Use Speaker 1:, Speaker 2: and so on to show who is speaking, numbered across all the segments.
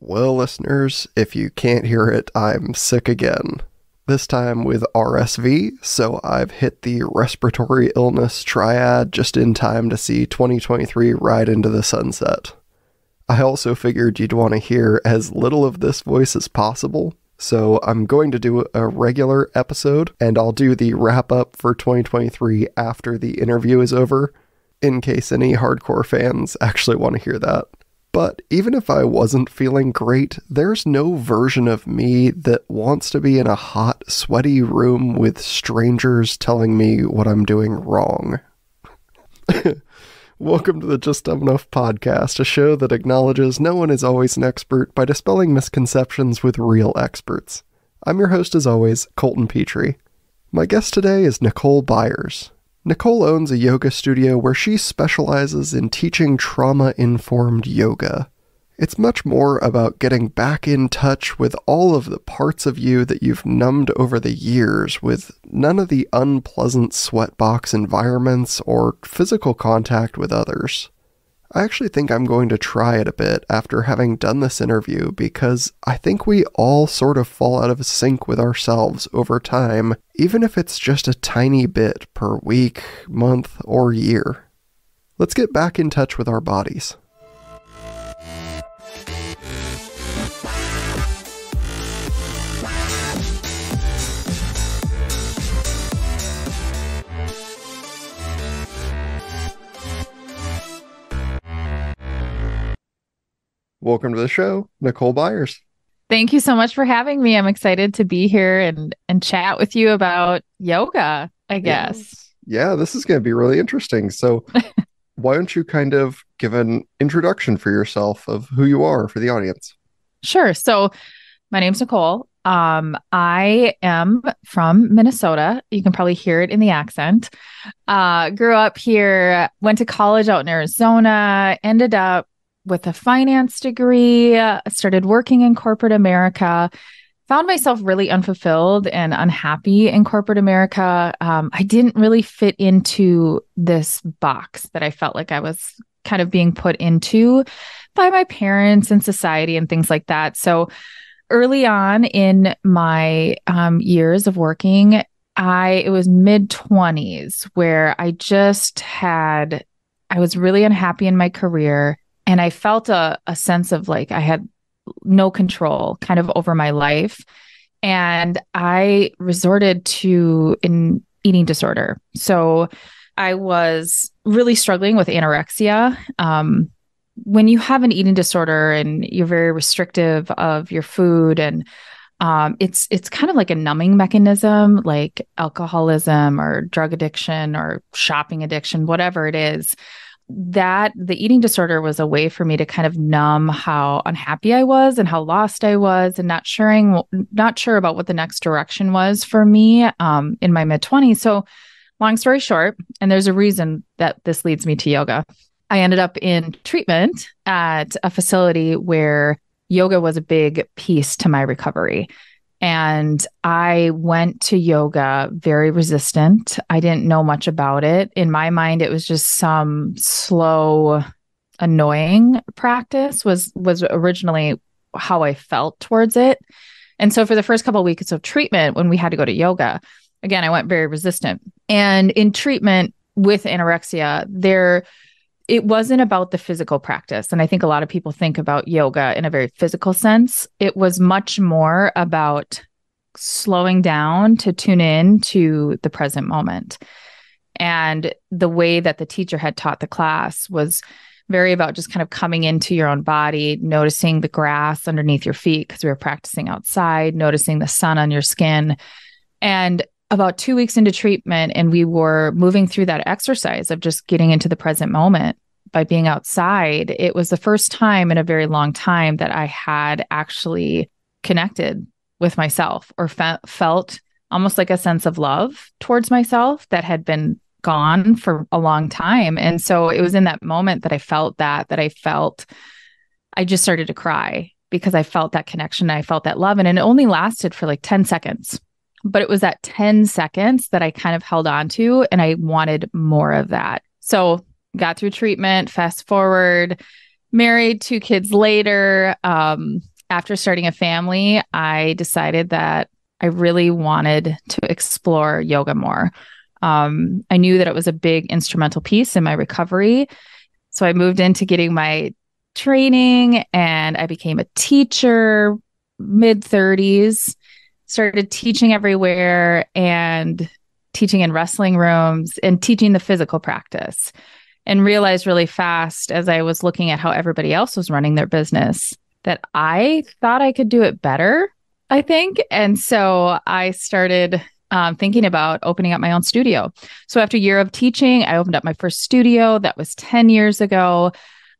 Speaker 1: Well, listeners, if you can't hear it, I'm sick again. This time with RSV, so I've hit the respiratory illness triad just in time to see 2023 ride into the sunset. I also figured you'd want to hear as little of this voice as possible, so I'm going to do a regular episode, and I'll do the wrap-up for 2023 after the interview is over, in case any hardcore fans actually want to hear that. But even if I wasn't feeling great, there's no version of me that wants to be in a hot, sweaty room with strangers telling me what I'm doing wrong. Welcome to the Just Dumb Enough podcast, a show that acknowledges no one is always an expert by dispelling misconceptions with real experts. I'm your host as always, Colton Petrie. My guest today is Nicole Byars. Nicole owns a yoga studio where she specializes in teaching trauma-informed yoga. It's much more about getting back in touch with all of the parts of you that you've numbed over the years, with none of the unpleasant sweatbox environments or physical contact with others. I actually think I'm going to try it a bit after having done this interview because I think we all sort of fall out of sync with ourselves over time, even if it's just a tiny bit per week, month, or year. Let's get back in touch with our bodies. Welcome to the show, Nicole Byars.
Speaker 2: Thank you so much for having me. I'm excited to be here and chat with you about yoga, I guess.
Speaker 1: Yeah, this is going to be really interesting. So why don't you kind of give an introduction for yourself of who you are for the audience?
Speaker 2: Sure. So my name's Nicole. I am from Minnesota. You can probably hear it in the accent. Grew up here, went to college out in Arizona, ended up with a finance degree, started working in corporate America, found myself really unfulfilled and unhappy in corporate America. I didn't really fit into this box that I felt like I was kind of being put into by my parents and society and things like that. So early on in my years of working, it was mid-20s where I was really unhappy in my career. And I felt a sense of like I had no control kind of over my life. And I resorted to an eating disorder. So I was really struggling with anorexia. When you have an eating disorder and you're very restrictive of your food, and it's kind of like a numbing mechanism, like alcoholism or drug addiction or shopping addiction, whatever it is, that the eating disorder was a way for me to kind of numb how unhappy I was and how lost I was and not sure about what the next direction was for me in my mid-20s. So long story short, and there's a reason that this leads me to yoga. I ended up in treatment at a facility where yoga was a big piece to my recovery. And I went to yoga very resistant. I didn't know much about it. In my mind, it was just some slow, annoying practice was originally how I felt towards it. And so for the first couple of weeks of treatment, when we had to go to yoga, again, I went very resistant. And in treatment with anorexia, it wasn't about the physical practice. And I think a lot of people think about yoga in a very physical sense. It was much more about slowing down to tune in to the present moment. And the way that the teacher had taught the class was very about just kind of coming into your own body, noticing the grass underneath your feet, because we were practicing outside, noticing the sun on your skin. And about 2 weeks into treatment, and we were moving through that exercise of just getting into the present moment by being outside. It was the first time in a very long time that I had actually connected with myself or felt almost like a sense of love towards myself that had been gone for a long time. And so it was in that moment that I felt I just started to cry because I felt that connection. I felt that love. And it only lasted for like 10 seconds. But it was that 10 seconds that I kind of held on to, and I wanted more of that. So got through treatment, fast forward, married, 2 kids later, after starting a family, I decided that I really wanted to explore yoga more. I knew that it was a big instrumental piece in my recovery. So I moved into getting my training and I became a teacher, mid 30s, started teaching everywhere and teaching in wrestling rooms and teaching the physical practice, and realized really fast as I was looking at how everybody else was running their business that I thought I could do it better, I think. And so I started thinking about opening up my own studio. So after a year of teaching, I opened up my first studio. That was 10 years ago.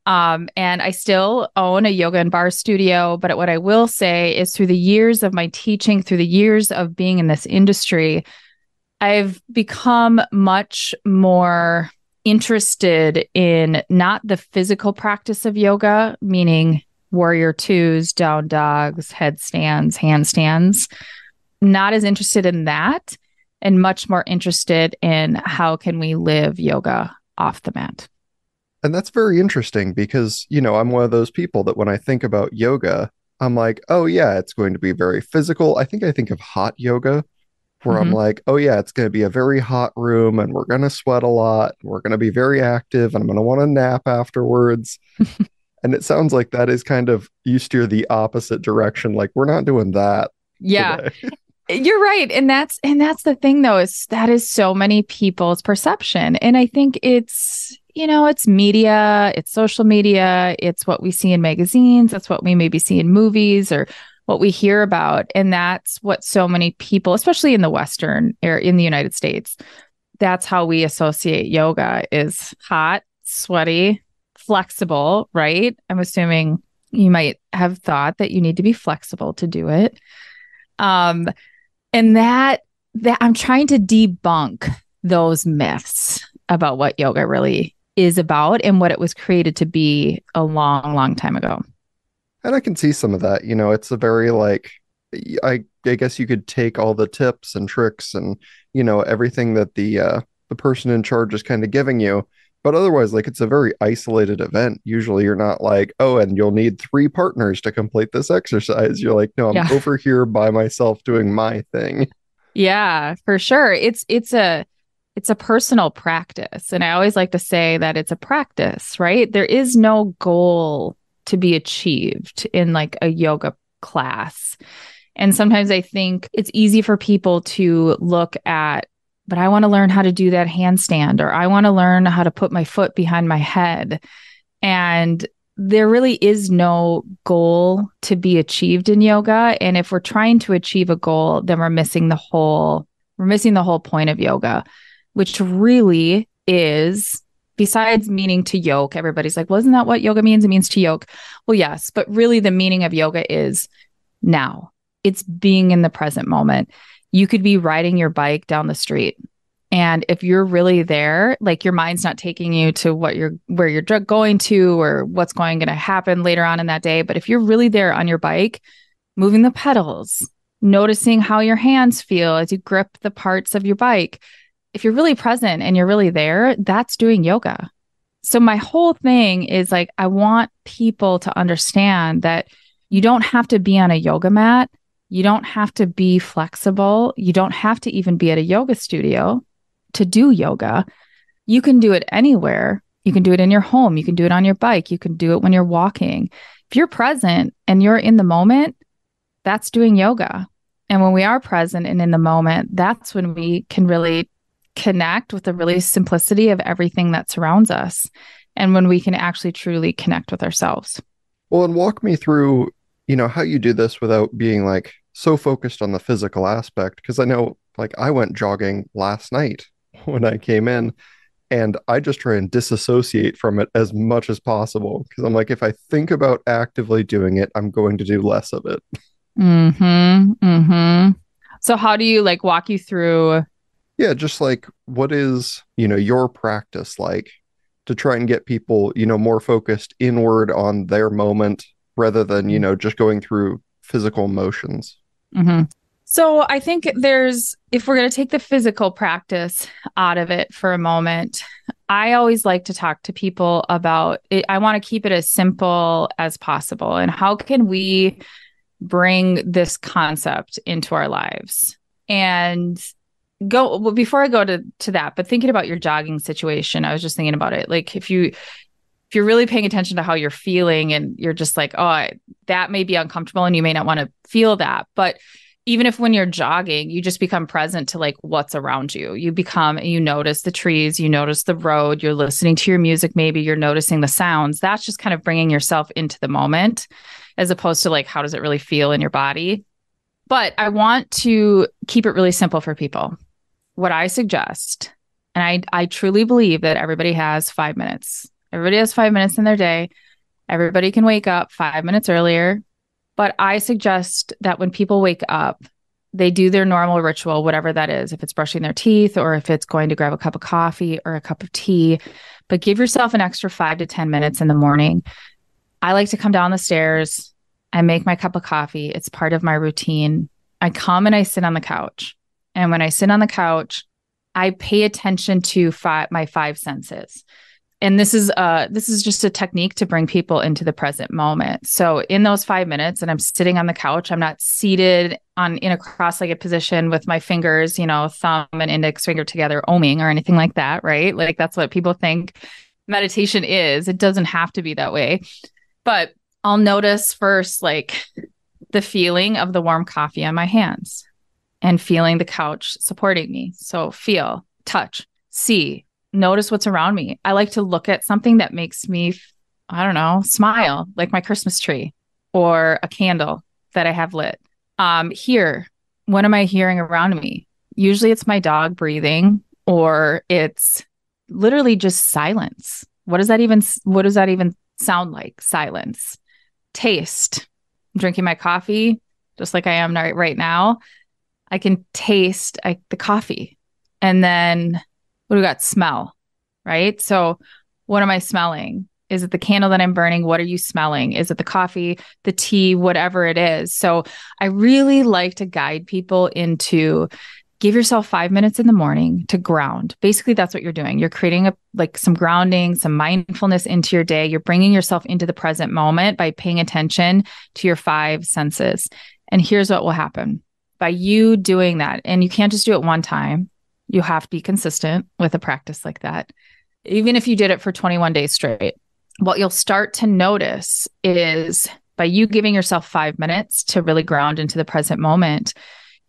Speaker 2: And I still own a yoga and bar studio. But what I will say is through the years of my teaching, through the years of being in this industry, I've become much more interested in not the physical practice of yoga, meaning warrior twos, down dogs, headstands, handstands. Not as interested in that, and much more interested in how can we live yoga off the mat.
Speaker 1: And that's very interesting because, I'm one of those people that when I think about yoga, I'm like, oh yeah, it's going to be very physical. I think of hot yoga where I'm like, oh yeah, it's going to be a very hot room and we're going to sweat a lot. We're going to be very active and I'm going to want to nap afterwards. And it sounds like that is kind of, you steer the opposite direction. Like we're not doing that
Speaker 2: Yeah.
Speaker 1: today.
Speaker 2: You're right. And that's the thing though, is that is so many people's perception. And I think it's, it's media, it's social media, it's what we see in magazines, that's what we maybe see in movies or what we hear about. And that's what so many people, especially in the Western or in the United States, that's how we associate yoga is hot, sweaty, flexible, right? I'm assuming you might have thought that you need to be flexible to do it. And that I'm trying to debunk those myths about what yoga really is about and what it was created to be a long, long time ago.
Speaker 1: And I can see some of that. It's a very I guess you could take all the tips and tricks and, everything that the person in charge is kind of giving you. But otherwise, it's a very isolated event. Usually you're not like, oh, and you'll need 3 partners to complete this exercise. You're like, no, I'm over here by myself doing my thing.
Speaker 2: Yeah, for sure. It's a personal practice. And I always like to say that it's a practice, right? There is no goal to be achieved in like a yoga class. And sometimes I think it's easy for people to look at, but I want to learn how to do that handstand, or I want to learn how to put my foot behind my head. And there really is no goal to be achieved in yoga. And if we're trying to achieve a goal, then we're missing the whole point of yoga, which really is, besides meaning to yoke. Everybody's like, well, isn't that what yoga means? It means to yoke. Well, yes, but really the meaning of yoga is now. It's being in the present moment. You could be riding your bike down the street. And if you're really there, like your mind's not taking you to where you're going to or what's going to happen later on in that day. But if you're really there on your bike, moving the pedals, noticing how your hands feel as you grip the parts of your bike, if you're really present and you're really there, that's doing yoga. So my whole thing is like, I want people to understand that you don't have to be on a yoga mat. You don't have to be flexible. You don't have to even be at a yoga studio to do yoga. You can do it anywhere. You can do it in your home. You can do it on your bike. You can do it when you're walking. If you're present and you're in the moment, that's doing yoga. And when we are present and in the moment, that's when we can really connect with the really simplicity of everything that surrounds us. And when we can actually truly connect with ourselves.
Speaker 1: Well, and walk me through, how you do this without being so focused on the physical aspect. Because I know I went jogging last night when I came in and I just try and disassociate from it as much as possible. Because I'm like, if I think about actively doing it, I'm going to do less of it.
Speaker 2: So how do you walk you through?
Speaker 1: Yeah, just what is, your practice like to try and get people, more focused inward on their moment rather than, just going through physical motions.
Speaker 2: So I think if we're going to take the physical practice out of it for a moment, I always like to talk to people about it. I want to keep it as simple as possible. And how can we bring this concept into our lives? And before I go to that, but thinking about your jogging situation, I was just thinking about it. Like if you're really paying attention to how you're feeling and you're just like, that may be uncomfortable and you may not want to feel that. But even if when you're jogging, you just become present to like what's around you. You notice the trees, you notice the road, you're listening to your music, maybe you're noticing the sounds. That's just kind of bringing yourself into the moment as opposed to like, how does it really feel in your body? But I want to keep it really simple for people. What I suggest, and I truly believe that everybody has 5 minutes. Everybody has 5 minutes in their day. Everybody can wake up 5 minutes earlier. But I suggest that when people wake up, they do their normal ritual, whatever that is, if it's brushing their teeth or if it's going to grab a cup of coffee or a cup of tea, but give yourself an extra 5 to 10 minutes in the morning. I like to come down the stairs and make my cup of coffee. It's part of my routine. I come and I sit on the couch. And when I sit on the couch, I pay attention to my 5 senses. And this is just a technique to bring people into the present moment. So in those 5 minutes, and I'm sitting on the couch, I'm not seated in a cross-legged position with my fingers, thumb and index finger together, oming or anything like that, right? Like that's what people think meditation is. It doesn't have to be that way. But I'll notice first, like the feeling of the warm coffee on my hands and feeling the couch supporting me. So feel, touch, see, notice what's around me. I like to look at something that makes me, I don't know, smile, like my Christmas tree or a candle that I have lit. Here, what am I hearing around me? Usually it's my dog breathing, or it's literally just silence. What does that even sound like? Silence. Taste. I'm drinking my coffee, just like I am right now. I can taste the coffee. And then what do we got? Smell, right? So what am I smelling? Is it the candle that I'm burning? What are you smelling? Is it the coffee, the tea, whatever it is? So I really like to guide people into give yourself 5 minutes in the morning to ground. Basically, that's what you're doing. You're creating some grounding, some mindfulness into your day. You're bringing yourself into the present moment by paying attention to your 5 senses. And here's what will happen. By you doing that, and you can't just do it one time. You have to be consistent with a practice like that. Even if you did it for 21 days straight, what you'll start to notice is by you giving yourself 5 minutes to really ground into the present moment,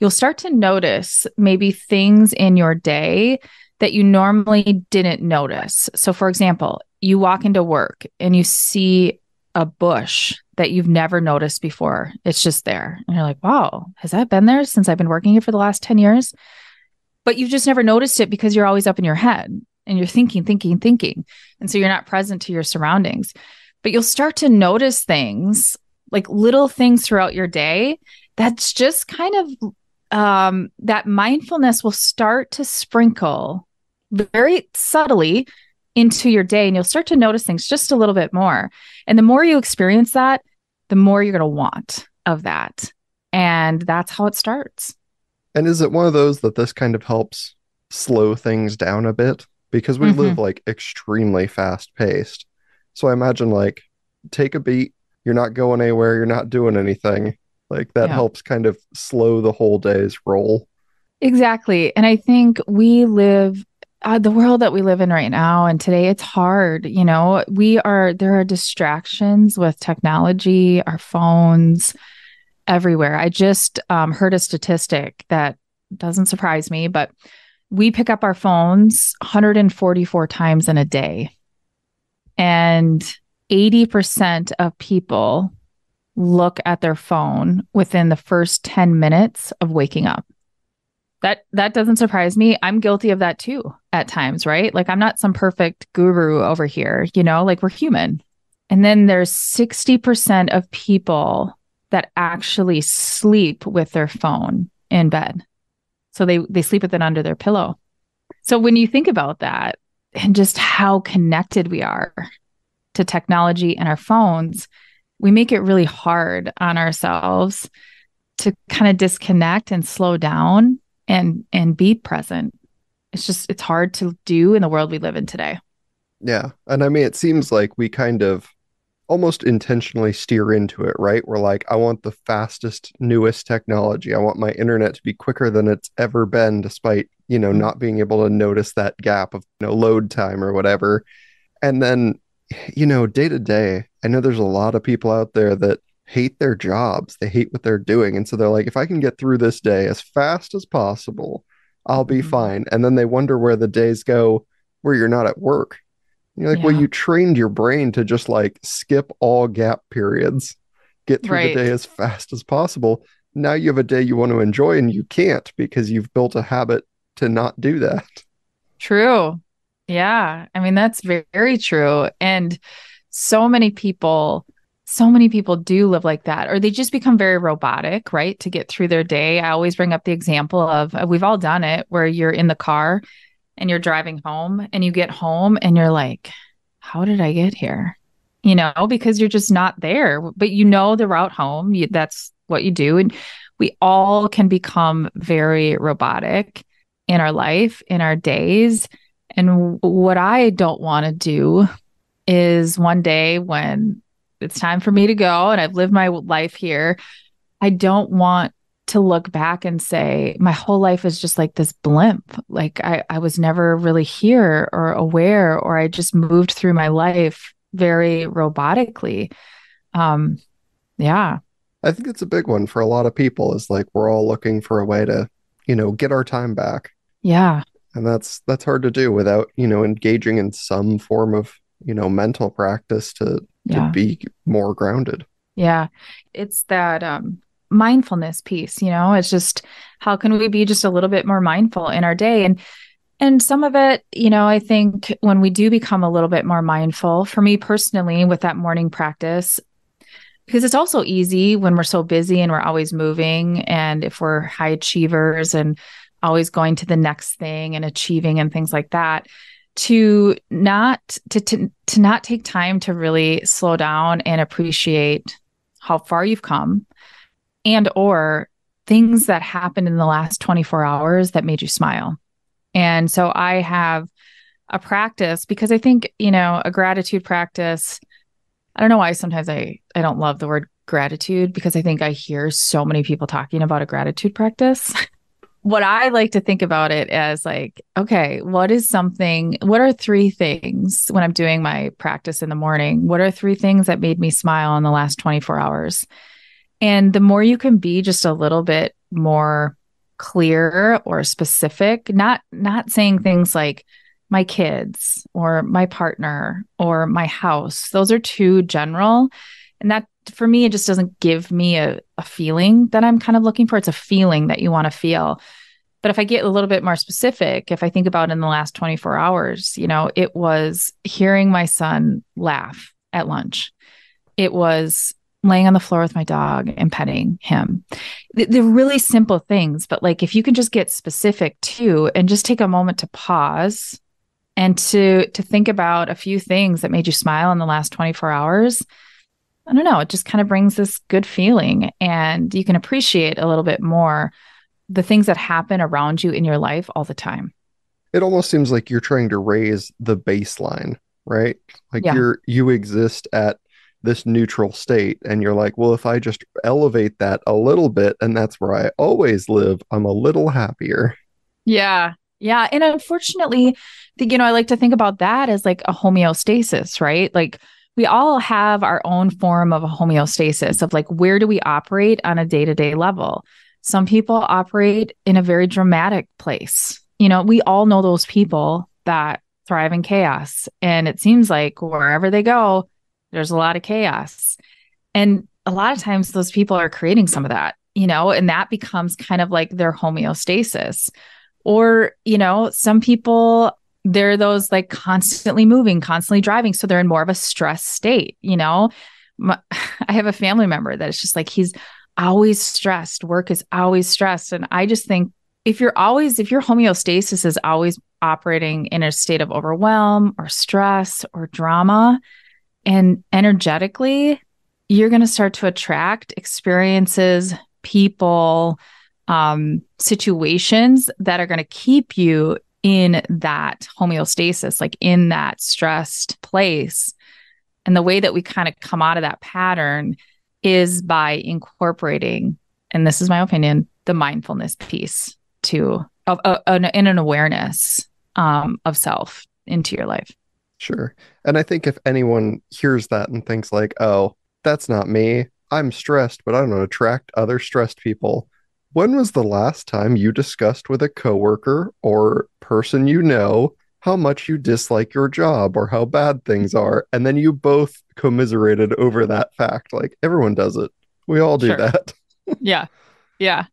Speaker 2: you'll start to notice maybe things in your day that you normally didn't notice. So for example, you walk into work and you see a bush that you've never noticed before. It's just there. And you're like, wow, has that been there since I've been working here for the last 10 years? But you've just never noticed it because you're always up in your head and you're thinking. And so you're not present to your surroundings. But you'll start to notice things, like little things throughout your day, that's just kind of that mindfulness will start to sprinkle very subtly into your day. And you'll start to notice things just a little bit more. And the more you experience that, the more you're going to want of that. And that's how it starts.
Speaker 1: And is it one of those that this kind of helps slow things down a bit? Because we live like extremely fast paced. So I imagine like take a beat, you're not going anywhere, you're not doing anything. Like that helps kind of slow the whole day's roll.
Speaker 2: Exactly. And I think the world that we live in right now and today, it's hard. There are distractions with technology, our phones, everywhere. I just heard a statistic that doesn't surprise me, but we pick up our phones 144 times in a day. And 80% of people look at their phone within the first 10 minutes of waking up. That doesn't surprise me. I'm guilty of that too at times, right? Like I'm not some perfect guru over here, like we're human. And then there's 60% of people that actually sleep with their phone in bed. So they sleep with it under their pillow. So when you think about that and just how connected we are to technology and our phones, we make it really hard on ourselves to kind of disconnect and slow down and be present. It's hard to do in the world we live in today.
Speaker 1: Yeah. And I mean, it seems like we kind of almost intentionally steer into it, right? We're like, I want the fastest, newest technology. I want my internet to be quicker than it's ever been, despite,
Speaker 2: Mm.
Speaker 1: not being able to notice that gap of, load time or whatever. And then, day to day, I know there's a lot of people out there that hate their jobs. They hate what they're doing. And so they're like, if I can get through this day as fast as possible, I'll be
Speaker 2: Mhm.
Speaker 1: fine. And then they wonder where the days go where you're not at work. You're like, well,
Speaker 2: Yeah,
Speaker 1: you trained your brain to just like skip all gap periods, get through the day
Speaker 2: right.
Speaker 1: as fast as possible. Now you have a day you want to enjoy and you can't because you've built a habit to not do that.
Speaker 2: True. Yeah. I mean, that's very true. And so many people, so many people do live like that, or they just become very robotic, right? To get through their day. I always bring up the example of we've all done it where you're in the car and you're driving home and you get home and you're like, how did I get here? Because you're just not there, but the route home. That's what you do. And we all can become very robotic in our life, in our days. And what I don't want to do is one day when it's time for me to go and I've lived my life here, I don't want to look back and say, my whole life is just like this blimp. Like I was never really here or aware, or I just moved through my life very robotically. Um, yeah.
Speaker 1: I think it's a big one for a lot of people is like we're all looking for a way to, get our time back.
Speaker 2: Yeah.
Speaker 1: And that's hard to do without, engaging in some form of, mental practice to
Speaker 2: Yeah.
Speaker 1: be more grounded.
Speaker 2: Yeah. It's that mindfulness piece, it's just how can we be just a little bit more mindful in our day? And some of it, I think when we do become a little bit more mindful, for me personally, with that morning practice, because it's also easy when we're so busy and we're always moving. And if we're high achievers and always going to the next thing and achieving and things like that, to not take time to really slow down and appreciate how far you've come and or things that happened in the last 24 hours that made you smile. And so I have a practice because I think, a gratitude practice. I don't know why sometimes I don't love the word gratitude because I think I hear so many people talking about a gratitude practice. What I like to think about it as like, okay, what are three things when I'm doing my practice in the morning? What are three things that made me smile in the last 24 hours? And the more you can be just a little bit more clear or specific, not saying things like my kids or my partner or my house. Those are too general. And that for me, it just doesn't give me a feeling that I'm kind of looking for. It's a feeling that you want to feel. But if I get a little bit more specific, if I think about in the last 24 hours, it was hearing my son laugh at lunch. It was laying on the floor with my dog and petting him. They're really simple things, but like if you can just get specific too and just take a moment to pause and to think about a few things that made you smile in the last 24 hours, I don't know, it just kind of brings this good feeling and you can appreciate a little bit more the things that happen around you in your life all the time.
Speaker 1: It almost seems like you're trying to raise the baseline, right? Like
Speaker 2: Yeah.
Speaker 1: you exist at this neutral state and you're like, well, if I just elevate that a little bit and that's where I always live, I'm a little happier.
Speaker 2: Yeah. Yeah. And unfortunately, I like to think about that as like a homeostasis, right? Like we all have our own form of a homeostasis of like, where do we operate on a day-to-day level? Some people operate in a very dramatic place. We all know those people that thrive in chaos. And it seems like wherever they go, there's a lot of chaos. And a lot of times those people are creating some of that, and that becomes kind of like their homeostasis. Or, some people, they're those like constantly moving, constantly driving. So they're in more of a stress state, I have a family member that it's just like he's always stressed. Work is always stressed. And I just think if your homeostasis is always operating in a state of overwhelm or stress or drama, and energetically, you're going to start to attract experiences, people, situations that are going to keep you in that homeostasis, like in that stressed place. And the way that we kind of come out of that pattern is by incorporating, and this is my opinion, the mindfulness piece in an awareness of self into your life.
Speaker 1: Sure. And I think if anyone hears that and thinks like, oh, that's not me, I'm stressed, but I don't attract other stressed people. When was the last time you discussed with a coworker or person you know how much you dislike your job or how bad things are? And then you both commiserated over that fact. Like everyone does it. We all do that.
Speaker 2: Yeah. Yeah.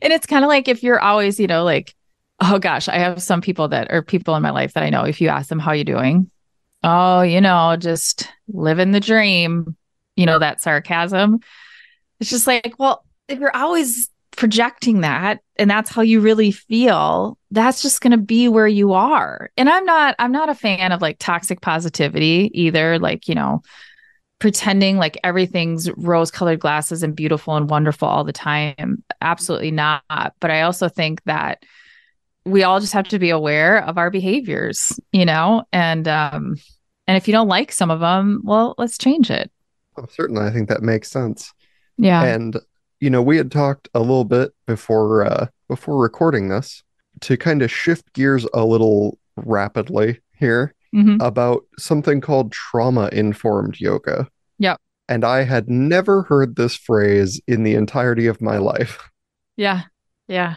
Speaker 2: And it's kind of like if you're always, like, oh gosh, I have some people that are people in my life that I know, if you ask them, how you doing? Oh, just living the dream, that sarcasm. It's just like, well, if you're always projecting that and that's how you really feel, that's just going to be where you are. And I'm not a fan of like toxic positivity either. Like, pretending like everything's rose-colored glasses and beautiful and wonderful all the time. Absolutely not. But I also think that we all just have to be aware of our behaviors, and if you don't like some of them, well, let's change it.
Speaker 1: Oh, certainly, I think that makes sense.
Speaker 2: Yeah.
Speaker 1: And we had talked a little bit before recording this to kind of shift gears a little rapidly here
Speaker 2: Mm-hmm.
Speaker 1: about something called trauma-informed yoga.
Speaker 2: Yep.
Speaker 1: And I had never heard this phrase in the entirety of my life.
Speaker 2: Yeah. Yeah.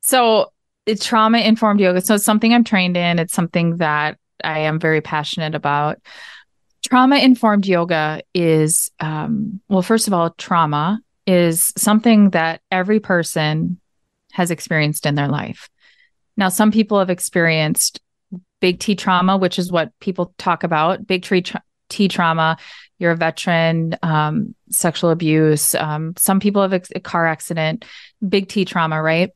Speaker 2: So it's trauma-informed yoga. So it's something I'm trained in. It's something that I am very passionate about. Trauma-informed yoga is, well, first of all, trauma is something that every person has experienced in their life. Now, some people have experienced big T trauma, which is what people talk about. Big T trauma, you're a veteran, sexual abuse. Some people have a car accident, big T trauma, right?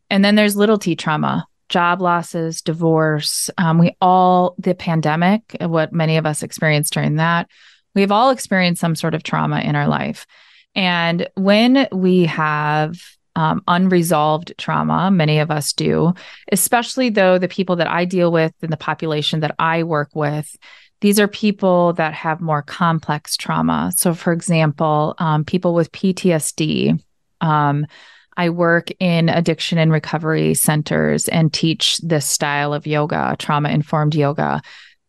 Speaker 2: And then there's little T trauma, job losses, divorce. The pandemic, what many of us experienced during that, we've all experienced some sort of trauma in our life. And when we have unresolved trauma, many of us do, especially though the people that I deal with in the population that I work with, these are people that have more complex trauma. So for example, people with PTSD, I work in addiction and recovery centers and teach this style of yoga, trauma-informed yoga.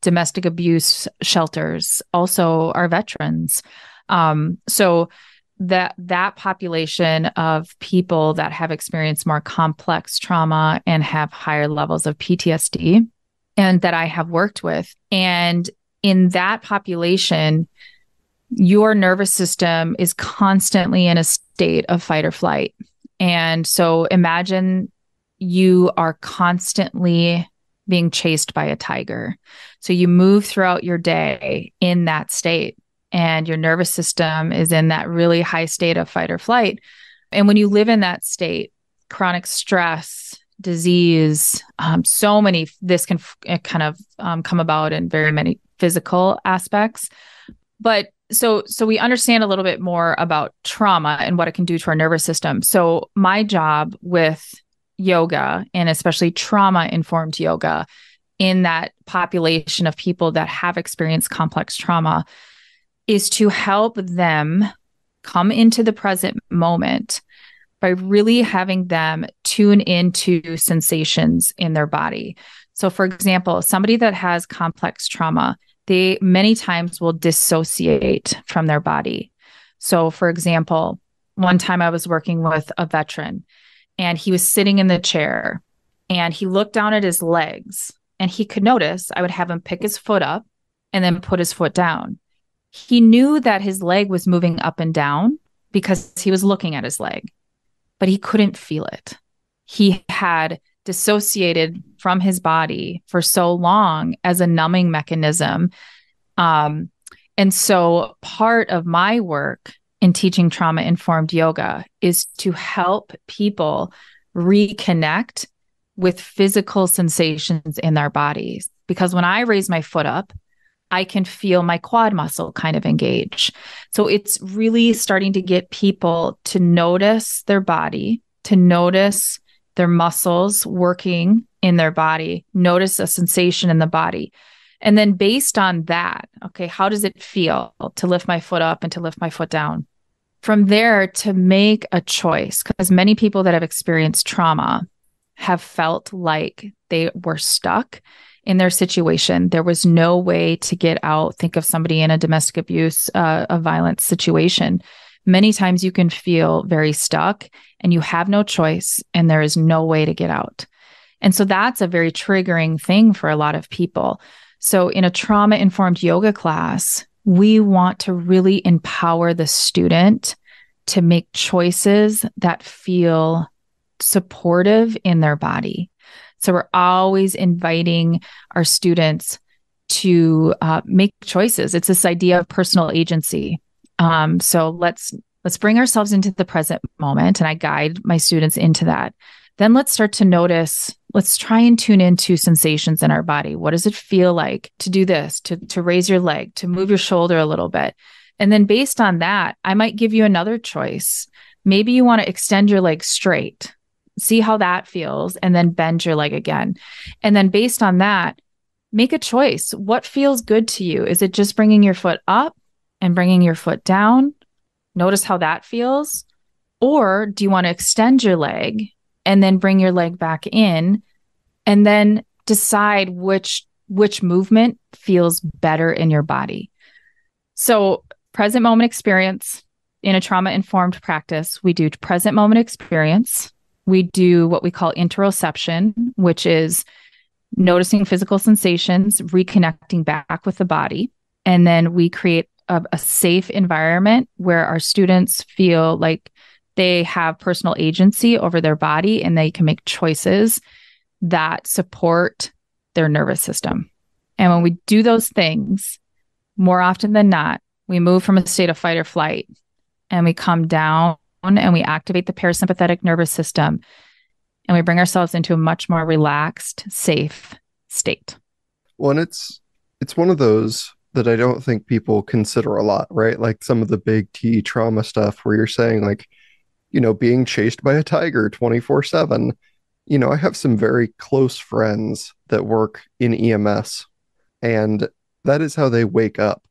Speaker 2: Domestic abuse shelters also are veterans. So that population of people that have experienced more complex trauma and have higher levels of PTSD and that I have worked with. And in that population, your nervous system is constantly in a state of fight or flight. And so imagine you are constantly being chased by a tiger. So you move throughout your day in that state, and your nervous system is in that really high state of fight or flight. And when you live in that state, chronic stress, disease, this can kind of come about in very many physical aspects. But so we understand a little bit more about trauma and what it can do to our nervous system. So my job with yoga, and especially trauma-informed yoga, in that population of people that have experienced complex trauma, is to help them come into the present moment by really having them tune into sensations in their body. So for example, somebody that has complex trauma, they many times will dissociate from their body. So for example, one time I was working with a veteran and he was sitting in the chair and he looked down at his legs and he could notice I would have him pick his foot up and then put his foot down. He knew that his leg was moving up and down because he was looking at his leg, but he couldn't feel it. He had dissociated from his body for so long as a numbing mechanism. And so part of my work in teaching trauma-informed yoga is to help people reconnect with physical sensations in their bodies. Because when I raise my foot up, I can feel my quad muscle kind of engage. So it's really starting to get people to notice their body, to notice their muscles working in their body, notice a sensation in the body. And then based on that, okay, how does it feel to lift my foot up and to lift my foot down? From there, to make a choice, because many people that have experienced trauma have felt like they were stuck in their situation. There was no way to get out. Think of somebody in a domestic abuse, a violent situation. Many times you can feel very stuck and you have no choice and there is no way to get out. And so that's a very triggering thing for a lot of people. So in a trauma-informed yoga class, we want to really empower the student to make choices that feel supportive in their body. So we're always inviting our students to make choices. It's this idea of personal agency. So let's bring ourselves into the present moment, and I guide my students into that. Then let's start to notice, let's try and tune into sensations in our body. What does it feel like to do this, to raise your leg, to move your shoulder a little bit? And then based on that, I might give you another choice. Maybe you want to extend your leg straight, see how that feels, and then bend your leg again. And then based on that, make a choice. What feels good to you? Is it just bringing your foot up and bringing your foot down? Notice how that feels. Or do you want to extend your leg and then bring your leg back in, and then decide which movement feels better in your body? So present moment experience in a trauma-informed practice, we do present moment experience. We do what we call interoception, which is noticing physical sensations, reconnecting back with the body. And then we create a safe environment where our students feel like they have personal agency over their body and they can make choices that support their nervous system. And when we do those things, more often than not, we move from a state of fight or flight and we come down and we activate the parasympathetic nervous system and we bring ourselves into a much more relaxed, safe state.
Speaker 1: Well, and it's one of those that I don't think people consider a lot, right? Like some of the big T trauma stuff where you're saying like, being chased by a tiger 24/7. I have some very close friends that work in EMS, and that is how they wake up.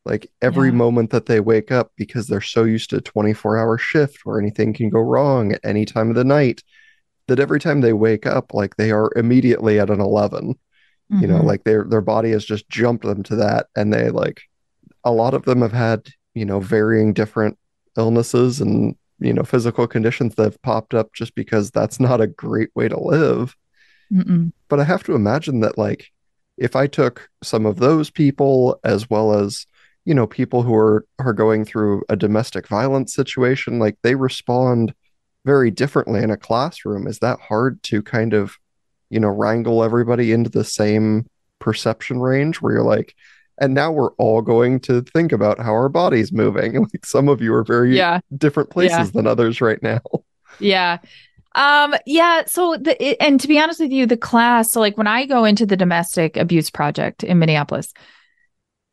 Speaker 1: Like every moment that they wake up, because they're so used to a 24-hour shift where anything can go wrong at any time of the night, that every time they wake up, like they are immediately at an 11. Like their body has just jumped them to that. And they a lot of them have had, varying different illnesses and, physical conditions that have popped up just because that's not a great way to live. But I have to imagine that if I took some of those people as well as, people who are going through a domestic violence situation, like they respond very differently in a classroom. Is that hard to kind of, wrangle everybody into the same perception range where you're like, and now we're all going to think about how our body's moving? Like some of you are very different places than others right now.
Speaker 2: Yeah. So and to be honest with you, the class, so like when I go into the domestic abuse project in Minneapolis,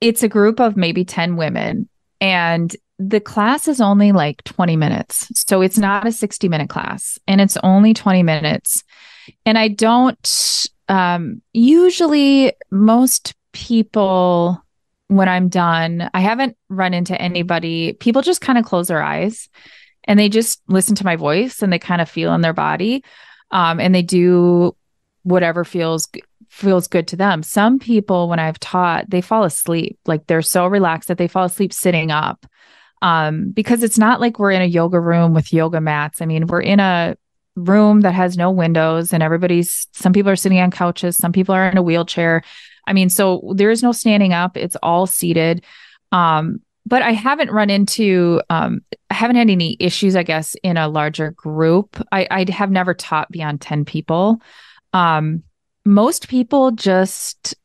Speaker 2: it's a group of maybe 10 women and the class is only like 20 minutes. So it's not a 60-minute class and it's only 20 minutes. And I don't, usually most people, when I'm done, I haven't run into anybody, people just kind of close their eyes and they just listen to my voice and they kind of feel in their body. And they do whatever feels good to them. Some people, when I've taught, they fall asleep. Like they're so relaxed that they fall asleep sitting up. Because it's not like we're in a yoga room with yoga mats. I mean, we're in a room that has no windows and some people are sitting on couches. Some people are in a wheelchair. I mean, so there is no standing up. It's all seated. But I haven't run into, I haven't had any issues, I guess, in a larger group. I have never taught beyond 10 people. Most people just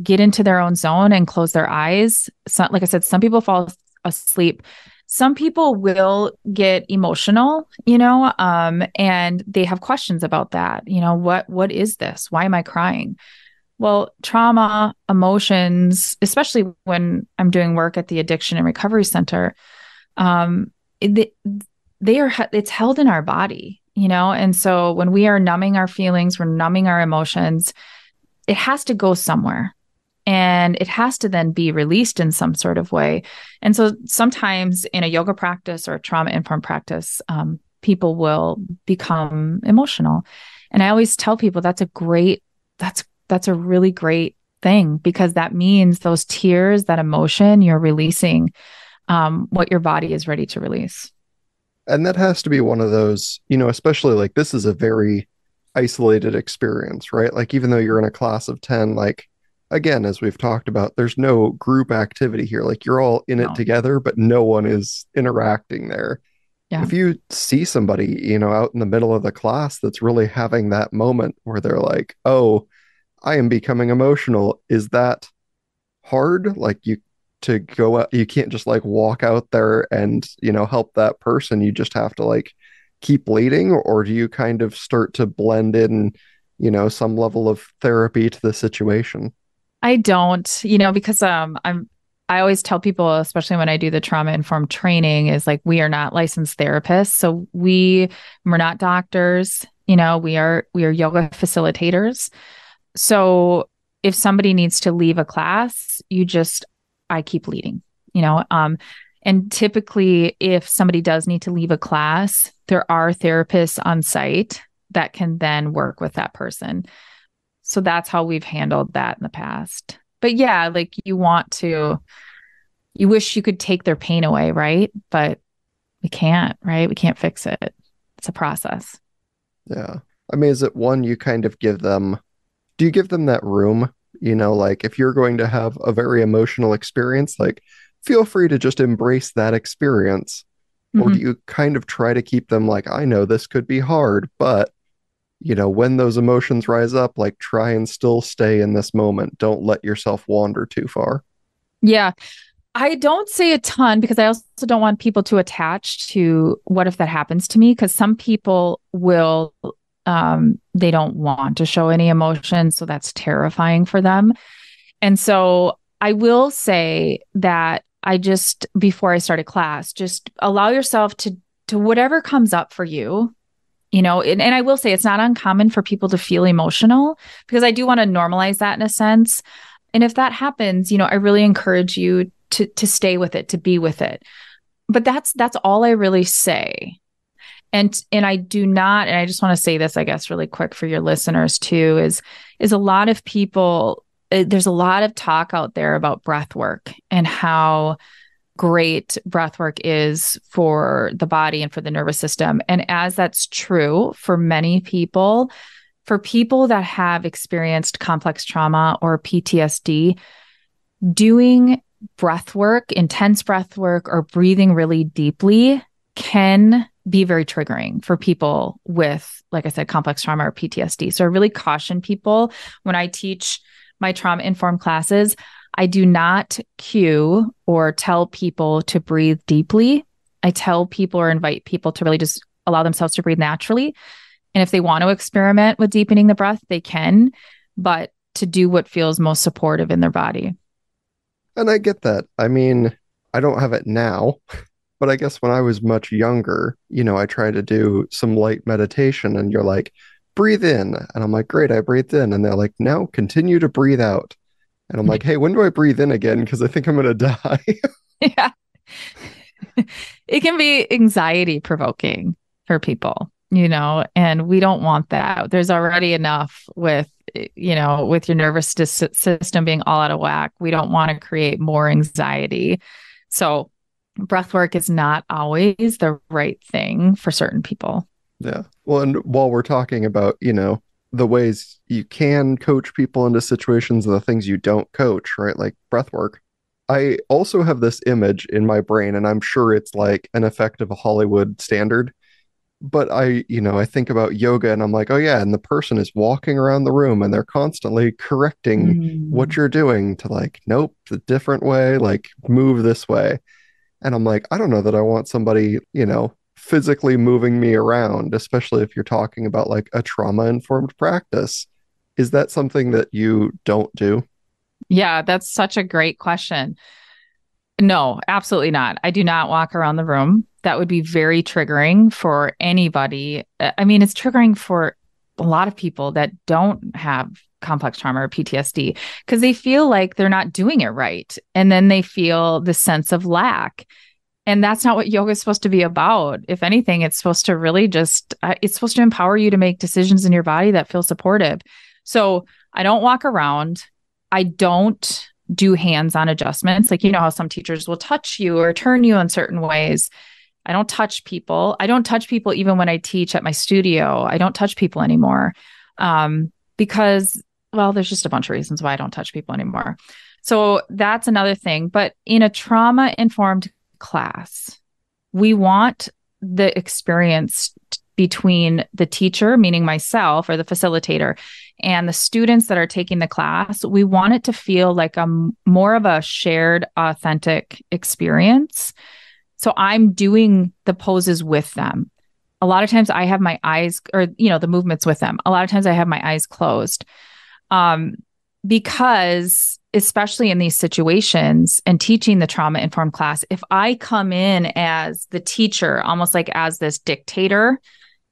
Speaker 2: get into their own zone and close their eyes. So, like I said, some people fall asleep. Some people will get emotional, and they have questions about that. What is this? Why am I crying? Well, trauma, emotions, especially when I'm doing work at the Addiction and Recovery Center, um, they, they are, it's held in our body, you know? And so when we are numbing our feelings, we're numbing our emotions, it has to go somewhere and it has to then be released in some sort of way. And so sometimes in a yoga practice or a trauma informed practice, people will become emotional. And I always tell people that's a really great thing because that means those tears, that emotion, you're releasing what your body is ready to release.
Speaker 1: And that has to be one of those, especially like this is a very isolated experience, right? Like, even though you're in a class of 10, like, again, as we've talked about, there's no group activity here. Like, you're all in it
Speaker 2: No.
Speaker 1: together, but no one is interacting there.
Speaker 2: Yeah.
Speaker 1: If you see somebody, out in the middle of the class that's really having that moment where they're like, oh, I am becoming emotional, is that hard? Like, to go out, you can't just like walk out there and help that person. You just have to like keep leading, or do you kind of start to blend in some level of therapy to the situation?
Speaker 2: I don't, because I always tell people, especially when I do the trauma informed training, is like we are not licensed therapists. So we're not doctors, we are yoga facilitators. So if somebody needs to leave a class, I keep leading, and typically if somebody does need to leave a class, there are therapists on site that can then work with that person. So that's how we've handled that in the past. But yeah, like you wish you could take their pain away, right? But we can't, right? We can't fix it. It's a process.
Speaker 1: Yeah. I mean, is it one you kind of do you give them that room? Like, if you're going to have a very emotional experience, like, feel free to just embrace that experience. Or do
Speaker 2: Mhm.
Speaker 1: you kind of try to keep them like, I know this could be hard, but when those emotions rise up, like, try and still stay in this moment. Don't let yourself wander too far.
Speaker 2: Yeah. I don't say a ton because I also don't want people to attach to what if that happens to me? Because some people they don't want to show any emotion. So that's terrifying for them. And so I will say that before I start a class, just allow yourself to whatever comes up for you, and I will say it's not uncommon for people to feel emotional because I do want to normalize that in a sense. And if that happens, I really encourage you to stay with it, to be with it. But that's all I really say. And I do not, and I just want to say this, I guess, really quick for your listeners too, is a lot of people, there's a lot of talk out there about breath work and how great breath work is for the body and for the nervous system. And as that's true for many people, for people that have experienced complex trauma or PTSD, doing breath work, intense breath work, or breathing really deeply can be very triggering for people with, like I said, complex trauma or PTSD. So I really caution people when I teach my trauma informed classes, I do not cue or tell people to breathe deeply. I tell people or invite people to really just allow themselves to breathe naturally. And if they want to experiment with deepening the breath, they can, but to do what feels most supportive in their body.
Speaker 1: And I get that. I mean, I don't have it now, but I guess when I was much younger, I tried to do some light meditation and you're like, breathe in. And I'm like, great, I breathed in. And they're like, now continue to breathe out. And I'm like, hey, when do I breathe in again? Because I think I'm going to die.
Speaker 2: Yeah. It can be anxiety provoking for people, and we don't want that. There's already enough with your nervous system being all out of whack. We don't want to create more anxiety. So breath work is not always the right thing for certain people.
Speaker 1: Yeah. Well, and while we're talking about, the ways you can coach people into situations and the things you don't coach, right? Like breath work. I also have this image in my brain, and I'm sure it's like an effect of a Hollywood standard. But I think about yoga and I'm like, oh yeah, and the person is walking around the room and they're constantly correcting what
Speaker 2: Mm.
Speaker 1: you're doing to like, nope, a different way, like move this way. And I'm like, I don't know that I want somebody, physically moving me around, especially if you're talking about like a trauma informed practice. Is that something that you don't do?
Speaker 2: Yeah, that's such a great question. No, absolutely not. I do not walk around the room. That would be very triggering for anybody. I mean, it's triggering for a lot of people that don't have complex trauma or PTSD because they feel like they're not doing it right. And then they feel the sense of lack. And that's not what yoga is supposed to be about. If anything, it's supposed to really it's supposed to empower you to make decisions in your body that feel supportive. So I don't walk around. I don't do hands-on adjustments. Like, you know how some teachers will touch you or turn you in certain ways. I don't touch people. I don't touch people even when I teach at my studio. I don't touch people anymore because, well, there's just a bunch of reasons why I don't touch people anymore. So that's another thing. But in a trauma-informed class, we want the experience between the teacher, meaning myself or the facilitator, and the students that are taking the class. We want it to feel like more of a shared, authentic experience. So I'm doing the poses with them. A lot of times I have my eyes, or, you know, the movements with them. A lot of times I have my eyes closed. Because especially in these situations and teaching the trauma-informed class, if I come in as the teacher, almost like as this dictator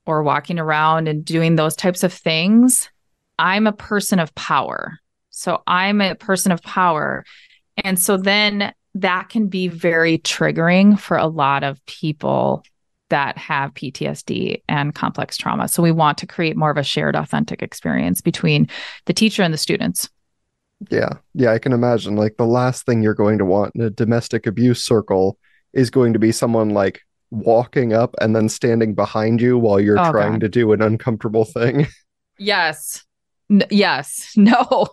Speaker 2: or walking around and doing those types of things, I'm a person of power. So I'm a person of power. And so then that can be very triggering for a lot of people that have PTSD and complex trauma. So we want to create more of a shared, authentic experience between the teacher and the students.
Speaker 1: Yeah. Yeah, I can imagine like the last thing you're going to want in a domestic abuse circle is going to be someone like walking up and then standing behind you while you're
Speaker 2: Oh,
Speaker 1: trying
Speaker 2: God.
Speaker 1: to do an uncomfortable thing.
Speaker 2: Yes. Yes. No.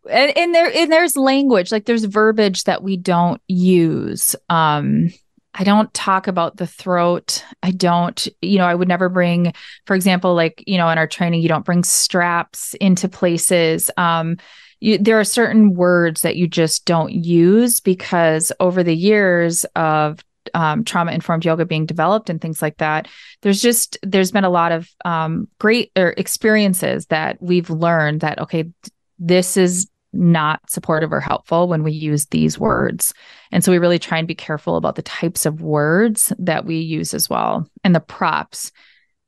Speaker 2: And there's language, like there's verbiage that we don't use. I don't talk about the throat. I don't, I would never bring, for example, like, in our training, you don't bring straps into places. There are certain words that you just don't use because over the years of trauma-informed yoga being developed and things like that, there's been a lot of great experiences that we've learned that, okay, this is not supportive or helpful when we use these words. And so we really try and be careful about the types of words that we use as well and the props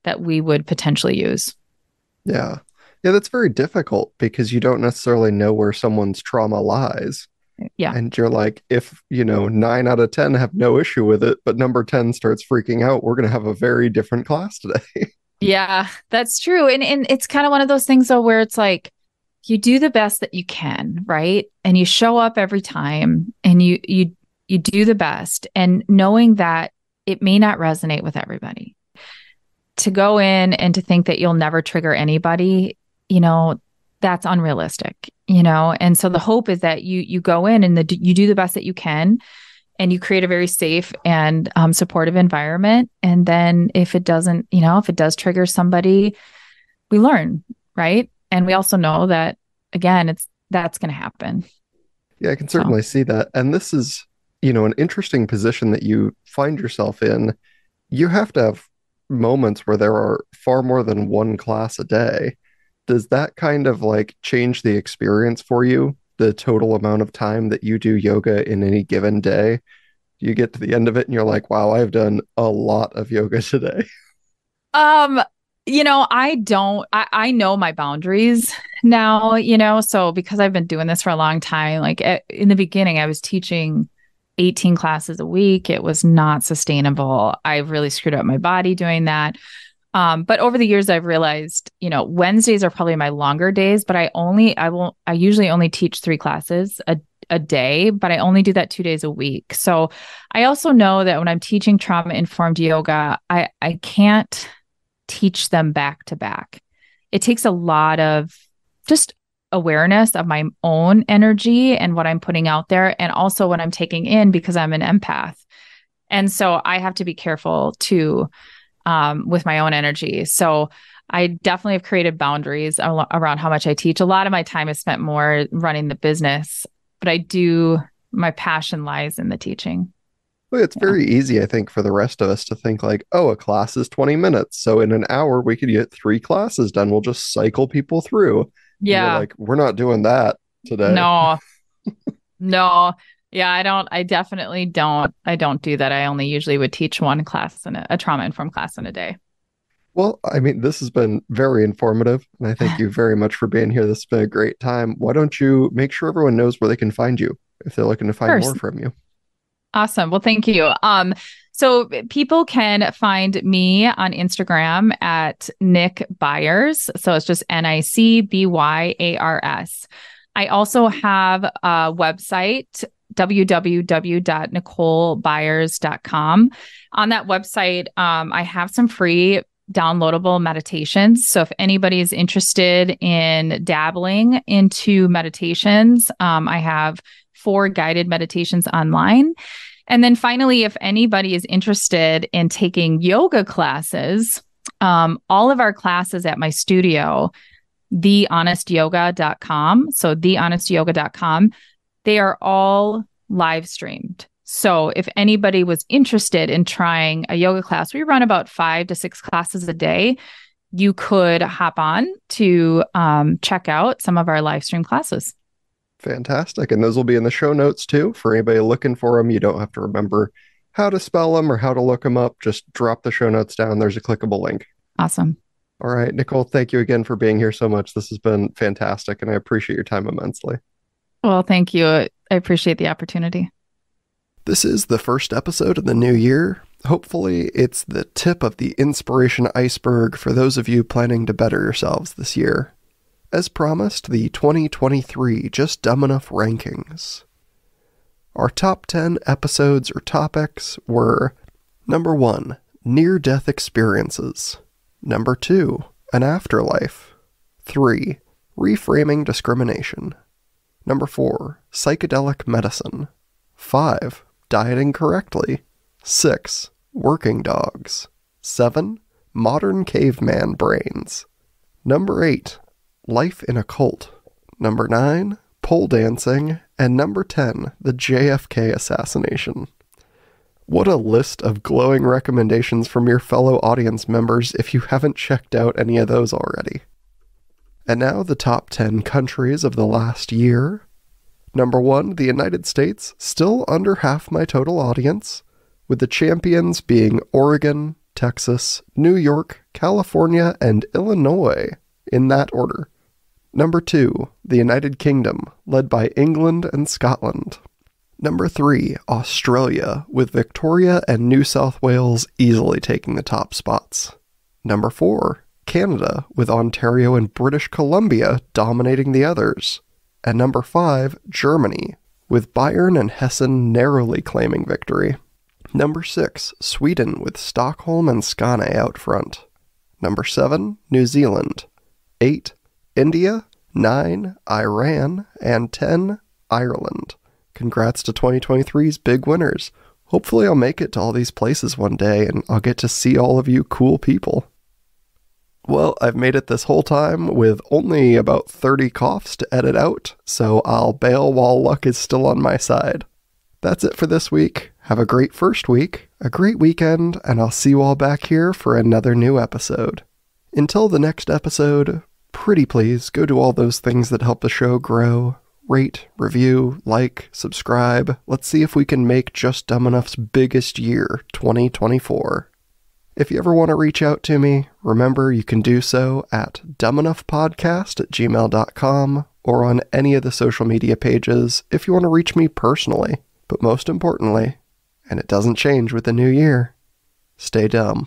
Speaker 2: that we would potentially use.
Speaker 1: Yeah. Yeah, that's very difficult because you don't necessarily know where someone's trauma lies.
Speaker 2: Yeah.
Speaker 1: And you're like, if, 9 out of 10 have no issue with it, but number 10 starts freaking out, we're going to have a very different class today.
Speaker 2: Yeah, that's true. And it's kind of one of those things though, where it's like, you do the best that you can, right? And you show up every time and you do the best, and knowing that it may not resonate with everybody. To go in and to think that you'll never trigger anybody, that's unrealistic, And so the hope is that you go in and you do the best that you can, and you create a very safe and supportive environment. And then if it doesn't, if it does trigger somebody, we learn, right? And we also know that, again, that's going to happen.
Speaker 1: Yeah, I can certainly see that. And this is, an interesting position that you find yourself in. You have to have moments where there are far more than one class a day. Does that kind of like change the experience for you? The total amount of time that you do yoga in any given day? You get to the end of it and you're like, wow, I've done a lot of yoga today.
Speaker 2: I know my boundaries now, so because I've been doing this for a long time, like in the beginning, I was teaching 18 classes a week. It was not sustainable. I really screwed up my body doing that. But over the years, I've realized, Wednesdays are probably my longer days, but I usually only teach 3 classes a day, but I only do that 2 days a week. So I also know that when I'm teaching trauma-informed yoga, I can't teach them back to back. It takes a lot of just awareness of my own energy and what I'm putting out there, and also what I'm taking in, because I'm an empath. And so I have to be careful too with my own energy. So I definitely have created boundaries around how much I teach. A lot of my time is spent more running the business, but my passion lies in the teaching.
Speaker 1: Well, it's
Speaker 2: Yeah.
Speaker 1: very easy, I think, for the rest of us to think like, oh, a class is 20 minutes. So in an hour, we could get 3 classes done. We'll just cycle people through. And you're
Speaker 2: Yeah.
Speaker 1: like, we're not doing that today.
Speaker 2: No, no. Yeah, I definitely don't. I don't do that. I only usually would teach one class in a trauma informed class in a day.
Speaker 1: Well, I mean, this has been very informative, and I thank you very much for being here. This has been a great time. Why don't you make sure everyone knows where they can find you if they're looking to find more
Speaker 2: First,
Speaker 1: from you?
Speaker 2: awesome. Well, thank you. So people can find me on Instagram at Nick Byars. So it's just NICBYARS. I also have a website, www.nicolebyars.com. On that website, I have some free downloadable meditations. So if anybody is interested in dabbling into meditations, I have 4 guided meditations online. And then finally, if anybody is interested in taking yoga classes, all of our classes at my studio, thehonestyoga.com. So thehonestyoga.com, they are all live streamed. So if anybody was interested in trying a yoga class, we run about 5 to 6 classes a day. You could hop on to check out some of our live stream classes.
Speaker 1: Fantastic. And those will be in the show notes too. For anybody looking for them, you don't have to remember how to spell them or how to look them up. Just drop the show notes down. There's a clickable link.
Speaker 2: Awesome.
Speaker 1: All right, Nicole, thank you again for being here so much. This has been fantastic, and I appreciate your time immensely.
Speaker 2: Well, thank you. I appreciate the opportunity.
Speaker 1: This is the first episode of the new year. Hopefully, it's the tip of the inspiration iceberg for those of you planning to better yourselves this year. As promised, the 2023 Just Dumb Enough rankings. Our top 10 episodes or topics were: number 1, near-death experiences; number 2, an afterlife; 3, reframing discrimination; number 4, psychedelic medicine; 5, dieting correctly; 6, working dogs; 7, modern caveman brains; number 8, life in a cult; number 9, pole dancing; and number 10, the JFK assassination. What a list of glowing recommendations from your fellow audience members if you haven't checked out any of those already. And now the top 10 countries of the last year. Number 1, the United States, still under half my total audience, with the champions being Oregon, Texas, New York, California, and Illinois, in that order. Number 2, the United Kingdom, led by England and Scotland. Number 3, Australia, with Victoria and New South Wales easily taking the top spots. Number 4, Canada, with Ontario and British Columbia dominating the others. And number 5, Germany, with Bayern and Hessen narrowly claiming victory. Number 6, Sweden, with Stockholm and Skane out front. Number 7, New Zealand. 8, India. 9, Iran. And 10, Ireland. Congrats to 2023's big winners. Hopefully I'll make it to all these places one day and I'll get to see all of you cool people. Well, I've made it this whole time with only about 30 coughs to edit out, so I'll bail while luck is still on my side. That's it for this week. Have a great first week, a great weekend, and I'll see you all back here for another new episode. Until the next episode, pretty please go do all those things that help the show grow. Rate, review, like, subscribe. Let's see if we can make Just Dumb Enough's biggest year, 2024. If you ever want to reach out to me, remember you can do so at dumbenoughpodcast@gmail.com or on any of the social media pages if you want to reach me personally. But most importantly, and it doesn't change with the new year, stay dumb.